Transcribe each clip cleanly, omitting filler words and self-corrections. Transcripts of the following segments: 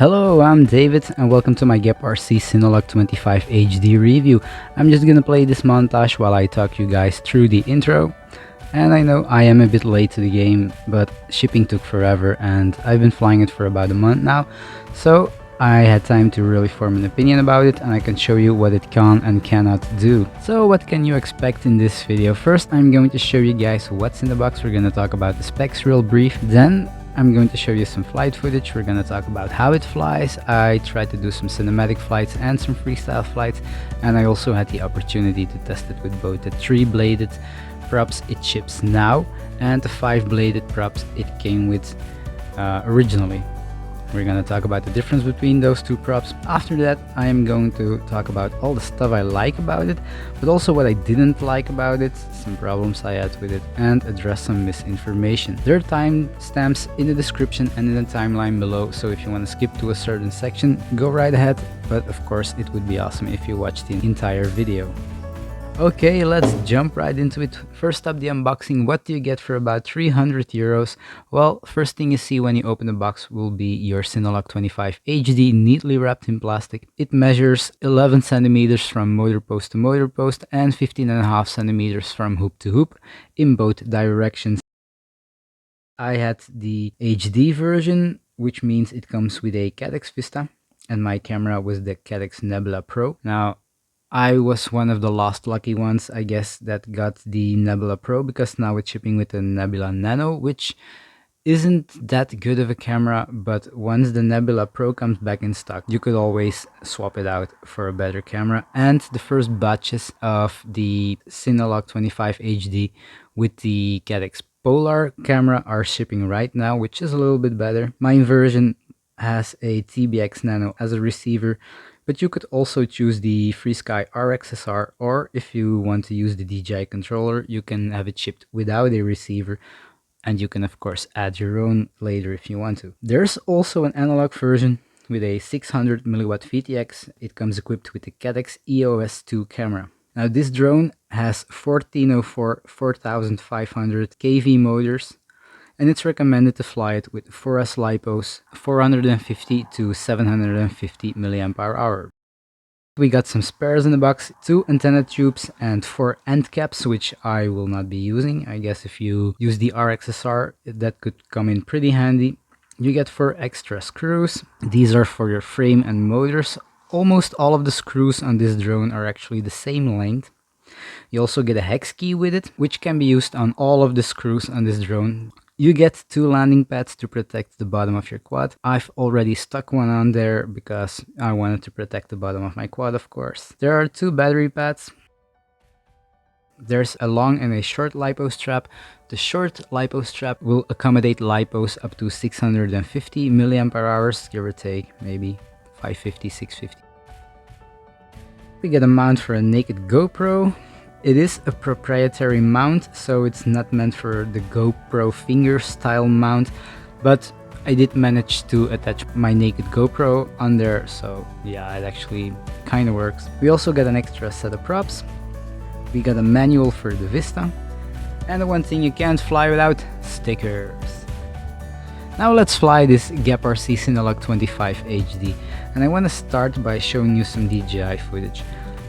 Hello, I'm David and welcome to my GEPRC Cinelog 25 HD review. I'm just gonna play this montage while I talk you guys through the intro. And I know I am a bit late to the game, but shipping took forever and I've been flying it for about a month now. So I had time to really form an opinion about it, and I can show you what it can and cannot do. So what can you expect in this video? First, I'm going to show you guys what's in the box. We're gonna talk about the specs real brief. Then I'm going to show you some flight footage. We're gonna talk about how it flies. I tried to do some cinematic flights and some freestyle flights, and I also had the opportunity to test it with both the 3-bladed props it ships now and the 5-bladed props it came with originally. We're gonna talk about the difference between those two props. After that, I am going to talk about all the stuff I like about it, but also what I didn't like about it, some problems I had with it, and address some misinformation. There are timestamps in the description and in the timeline below, so if you want to skip to a certain section, go right ahead, but of course it would be awesome if you watched the entire video. Okay, let's jump right into it. First up, the unboxing. What do you get for about 300 euros? Well, first thing you see when you open the box will be your Cinelog 25 HD neatly wrapped in plastic. It measures 11 centimeters from motor post to motor post and 15.5 centimeters from hoop to hoop in both directions. I had the HD version, which means it comes with a Cadex Vista, and my camera was the Cadex Nebula Pro. Now, I was one of the last lucky ones, I guess, that got the Nebula Pro, because now it's shipping with the Nebula Nano, which isn't that good of a camera, but once the Nebula Pro comes back in stock, you could always swap it out for a better camera. And the first batches of the Cinelog 25 HD with the Cadex Polar camera are shipping right now, which is a little bit better. My version has a TBX Nano as a receiver, but you could also choose the FreeSky RXSR, or if you want to use the DJI controller, you can have it shipped without a receiver, and you can of course add your own later if you want to. There's also an analog version with a 600 mW VTX. It comes equipped with the Cadex EOS 2 camera. Now this drone has 1404 4500 kV motors, and it's recommended to fly it with 4S lipos, 450 to 750 mAh. We got some spares in the box, 2 antenna tubes and 4 end caps, which I will not be using. I guess if you use the RXSR, that could come in pretty handy. You get 4 extra screws. These are for your frame and motors. Almost all of the screws on this drone are actually the same length. You also get a hex key with it, which can be used on all of the screws on this drone. You get 2 landing pads to protect the bottom of your quad. I've already stuck one on there because I wanted to protect the bottom of my quad, of course. There are 2 battery pads. There's a long and a short lipo strap. The short lipo strap will accommodate lipos up to 650 mAh, give or take, maybe 550, 650. We get a mount for a naked GoPro. It is a proprietary mount, so it's not meant for the GoPro finger style mount, but I did manage to attach my naked GoPro on there, so yeah, it actually kind of works. We also got an extra set of props. We got a manual for the Vista, and the one thing you can't fly without: stickers. Now let's fly this GEPRC Cinelog 25 HD, and I want to start by showing you some DJI footage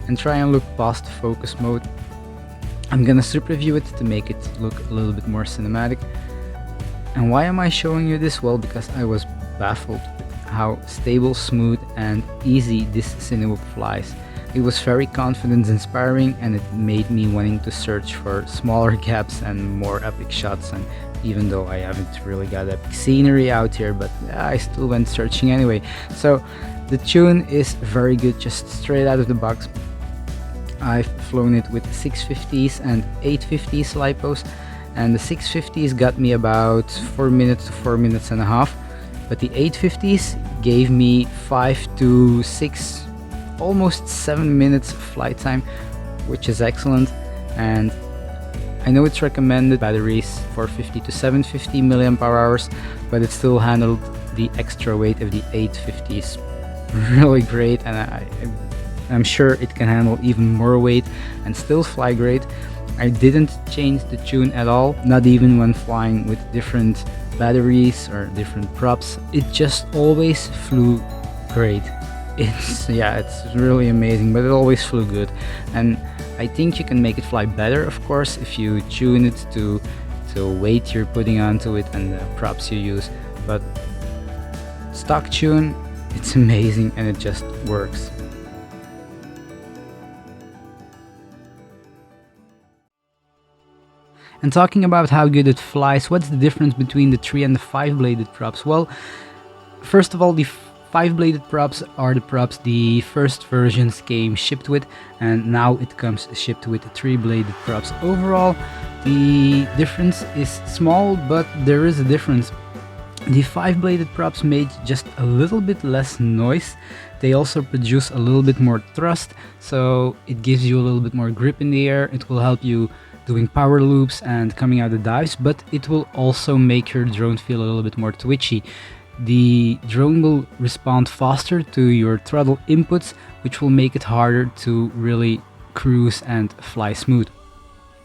and try and look past focus mode. I'm gonna super review it to make it look a little bit more cinematic. And why am I showing you this? Well, because I was baffled with how stable, smooth and easy this Cinewhoop flies. It was very confidence inspiring, and it made me wanting to search for smaller gaps and more epic shots. And even though I haven't really got epic scenery out here, but I still went searching anyway. So the tune is very good, just straight out of the box. I've flown it with 650s and 850s lipos, and the 650s got me about 4 minutes to 4 minutes and a half, but the 850s gave me 5 to 6, almost 7 minutes of flight time, which is excellent. And I know it's recommended batteries 450 to 750 mAh, but it still handled the extra weight of the 850s really great, and I'm sure it can handle even more weight and still fly great. I didn't change the tune at all, not even when flying with different batteries or different props, it just always flew great. It's really amazing, but it always flew good. And I think you can make it fly better, of course, if you tune it to weight you're putting onto it and the props you use. But stock tune, it's amazing and it just works. And talking about how good it flies, what's the difference between the 3 and the 5-bladed props? Well, first of all, the 5-bladed props are the props the first versions came shipped with, and now it comes shipped with 3-bladed props. Overall, the difference is small, but there is a difference. The 5-bladed props made just a little bit less noise. They also produce a little bit more thrust, so it gives you a little bit more grip in the air. It will help you doing power loops and coming out of dives, but it will also make your drone feel a little bit more twitchy. The drone will respond faster to your throttle inputs, which will make it harder to really cruise and fly smooth.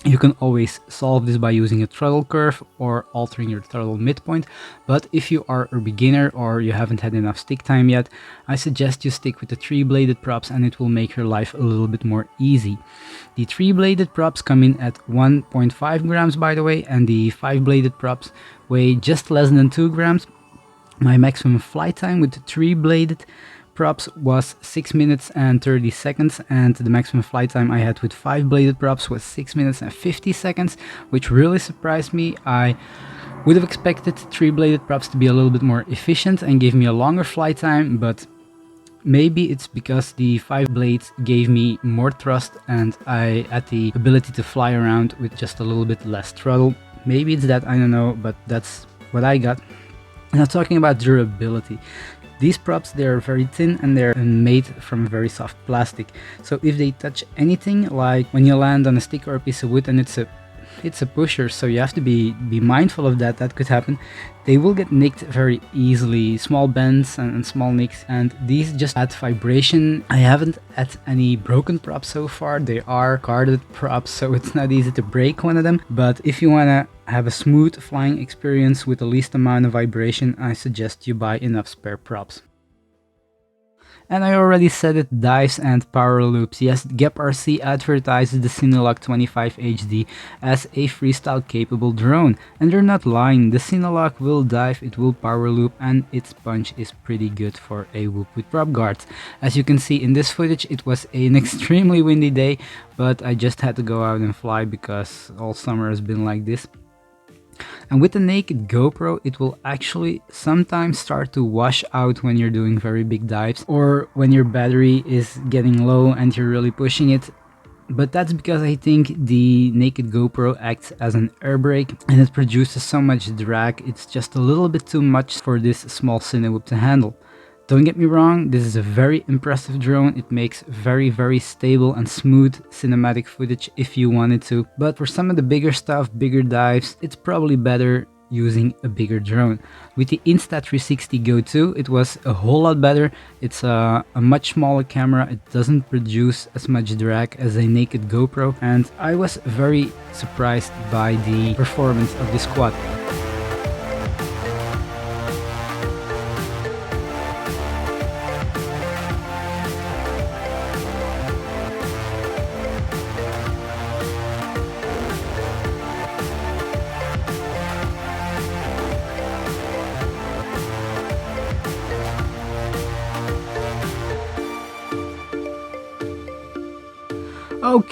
You can always solve this by using a throttle curve or altering your throttle midpoint, but if you are a beginner or you haven't had enough stick time yet, I suggest you stick with the 3-bladed props and it will make your life a little bit more easy. The 3-bladed props come in at 1.5 grams, by the way, and the 5-bladed props weigh just less than 2 grams. My maximum flight time with the 3-bladed props was 6 minutes and 30 seconds, and the maximum flight time I had with 5-bladed props was 6 minutes and 50 seconds, which really surprised me. I would have expected 3-bladed props to be a little bit more efficient and give me a longer flight time, but maybe it's because the 5 blades gave me more thrust and I had the ability to fly around with just a little bit less throttle. Maybe it's that, I don't know, but that's what I got. Now, talking about durability, these props, they're very thin and they're made from very soft plastic. So if they touch anything, like when you land on a stick or a piece of wood and it's a pusher, so you have to be mindful of that could happen, they will get nicked very easily. Small bends and small nicks, and these just add vibration. I haven't had any broken props so far. They are guarded props, so it's not easy to break one of them, but if you want to have a smooth flying experience with the least amount of vibration, I suggest you buy enough spare props. And I already said it, dives and power loops. Yes, GEPRC advertises the Cinelog 25 HD as a freestyle capable drone. And they're not lying, the Cinelog will dive, it will power loop, and its punch is pretty good for a whoop with prop guards. As you can see in this footage, it was an extremely windy day, but I just had to go out and fly because all summer has been like this. And with the naked GoPro, it will actually sometimes start to wash out when you're doing very big dives or when your battery is getting low and you're really pushing it. But that's because I think the naked GoPro acts as an air brake and it produces so much drag. It's just a little bit too much for this small Cinewhoop to handle. Don't get me wrong, this is a very impressive drone. It makes very, very stable and smooth cinematic footage if you wanted to. But for some of the bigger stuff, bigger dives, it's probably better using a bigger drone. With the Insta360 Go 2, it was a whole lot better. It's a much smaller camera. It doesn't produce as much drag as a naked GoPro. And I was very surprised by the performance of this quad.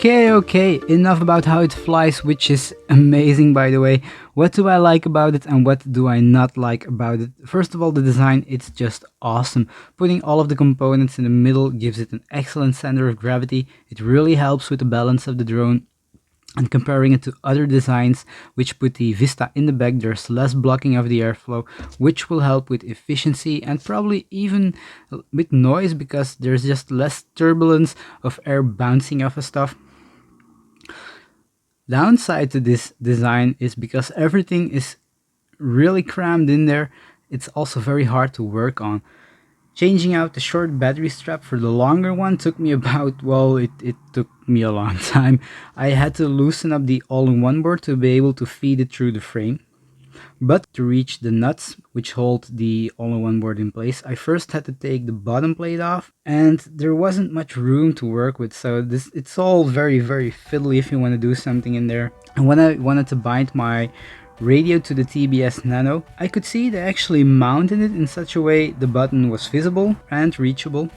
Okay, enough about how it flies, which is amazing, by the way. What do I like about it and what do I not like about it? First of all, the design, it's just awesome. Putting all of the components in the middle gives it an excellent center of gravity. It really helps with the balance of the drone. And comparing it to other designs which put the vista in the back, there's less blocking of the airflow, which will help with efficiency and probably even with noise because there's just less turbulence of air bouncing off of stuff. Downside to this design is because everything is really crammed in there, it's also very hard to work on. Changing out the short battery strap for the longer one took me about, well, it took me a long time. I had to loosen up the all-in-one board to be able to feed it through the frame. But to reach the nuts which hold the all-in-one board in place, I first had to take the bottom plate off, and there wasn't much room to work with, so it's all very fiddly if you want to do something in there. And when I wanted to bind my radio to the TBS Nano, I could see they actually mounted it in such a way the button was visible and reachable.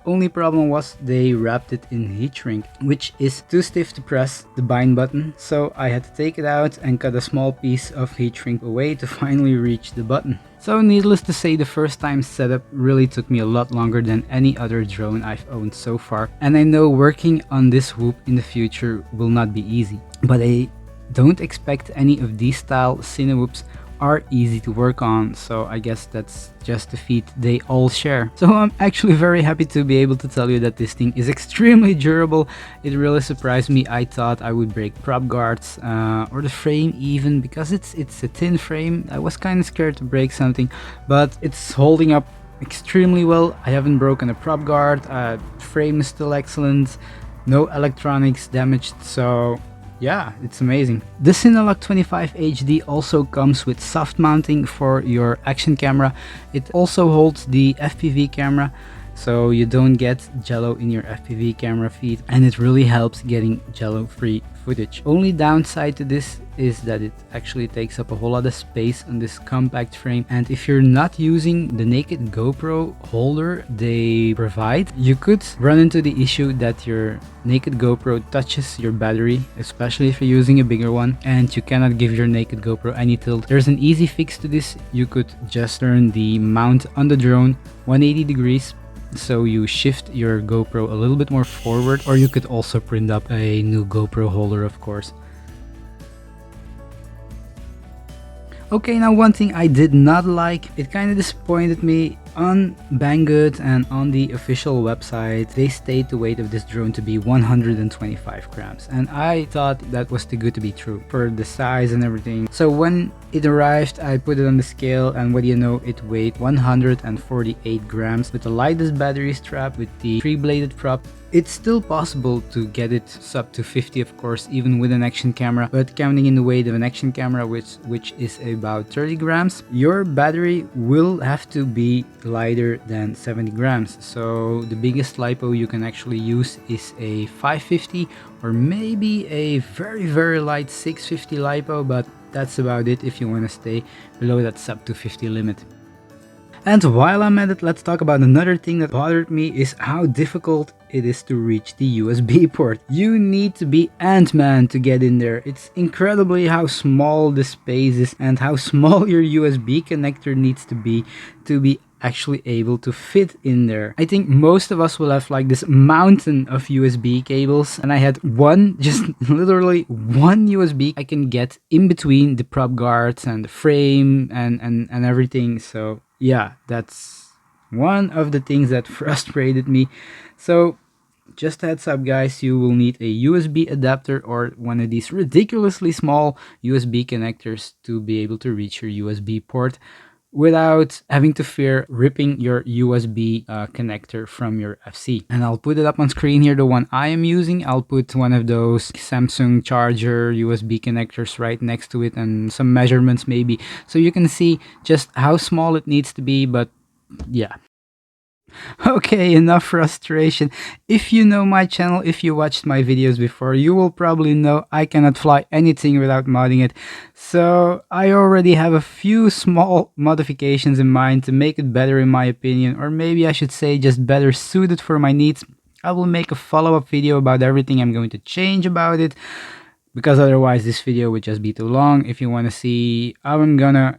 Only problem was they wrapped it in heat shrink, which is too stiff to press the bind button, so I had to take it out and cut a small piece of heat shrink away to finally reach the button. So needless to say, the first time setup really took me a lot longer than any other drone I've owned so far, and I know working on this whoop in the future will not be easy, but I don't expect any of these style cine whoops are easy to work on, so I guess that's just a feat they all share. So I'm actually very happy to be able to tell you that this thing is extremely durable. It really surprised me. I thought I would break prop guards or the frame even, because it's a thin frame. I was kind of scared to break something, but it's holding up extremely well. I haven't broken a prop guard, frame is still excellent, no electronics damaged, so yeah, it's amazing. The Cinelog 25 HD also comes with soft mounting for your action camera. It also holds the FPV camera, so you don't get jello in your FPV camera feed, and it really helps getting jello free footage. Only downside to this is that it actually takes up a whole lot of space on this compact frame, and if you're not using the naked GoPro holder they provide, you could run into the issue that your naked GoPro touches your battery, especially if you're using a bigger one, and you cannot give your naked GoPro any tilt. There's an easy fix to this. You could just turn the mount on the drone 180 degrees, so you shift your GoPro a little bit more forward, or you could also print up a new GoPro holder, of course. Okay, now one thing I did not like, it kind of disappointed me. On Banggood and on the official website, they state the weight of this drone to be 125 grams, and I thought that was too good to be true for the size and everything. So when it arrived, I put it on the scale, and what do you know, it weighed 148 grams with the lightest battery strap with the 3-bladed prop. It's still possible to get it sub to 50, of course, even with an action camera, but counting in the weight of an action camera, which is about 30 grams, your battery will have to be lighter than 70 grams. So the biggest lipo you can actually use is a 550 or maybe a very light 650 lipo, but that's about it if you want to stay below that sub 250 limit. And while I'm at it, let's talk about another thing that bothered me, is how difficult it is to reach the USB port. You need to be Ant-Man to get in there. It's incredibly how small the space is and how small your USB connector needs to be actually able to fit in there. I think most of us will have like this mountain of USB cables, and I had one, just literally one USB I can get in between the prop guards and the frame and everything. So yeah, that's one of the things that frustrated me. So just a heads up guys, you will need a USB adapter or one of these ridiculously small USB connectors to be able to reach your USB port without having to fear ripping your USB connector from your FC. And I'll put it up on screen here, the one I am using. I'll put one of those Samsung charger USB connectors right next to it and some measurements maybe, so you can see just how small it needs to be, but yeah. Okay, enough frustration. If you know my channel, if you watched my videos before, you will probably know I cannot fly anything without modding it. So I already have a few small modifications in mind to make it better in my opinion, or maybe I should say just better suited for my needs. I will make a follow-up video about everything I'm going to change about it, because otherwise this video would just be too long. If you want to see how I'm gonna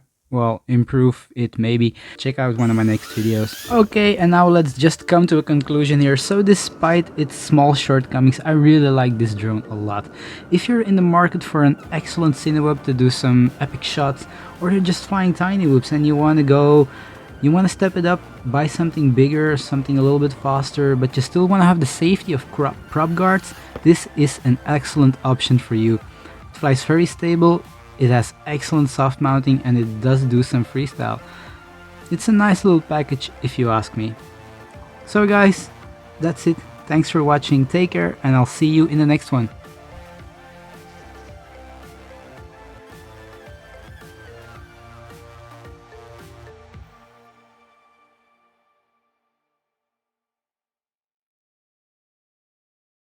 improve it, maybe check out one of my next videos. Okay, and now let's just come to a conclusion here. So despite its small shortcomings, I really like this drone a lot. If you're in the market for an excellent cinewhoop to do some epic shots, or you're just flying tiny whoops and you want to step it up, buy something bigger, something a little bit faster, but you still want to have the safety of prop guards, this is an excellent option for you. It flies very stable, it has excellent soft mounting, and it does do some freestyle. It's a nice little package if you ask me. So guys, that's it. Thanks for watching, take care, and I'll see you in the next one.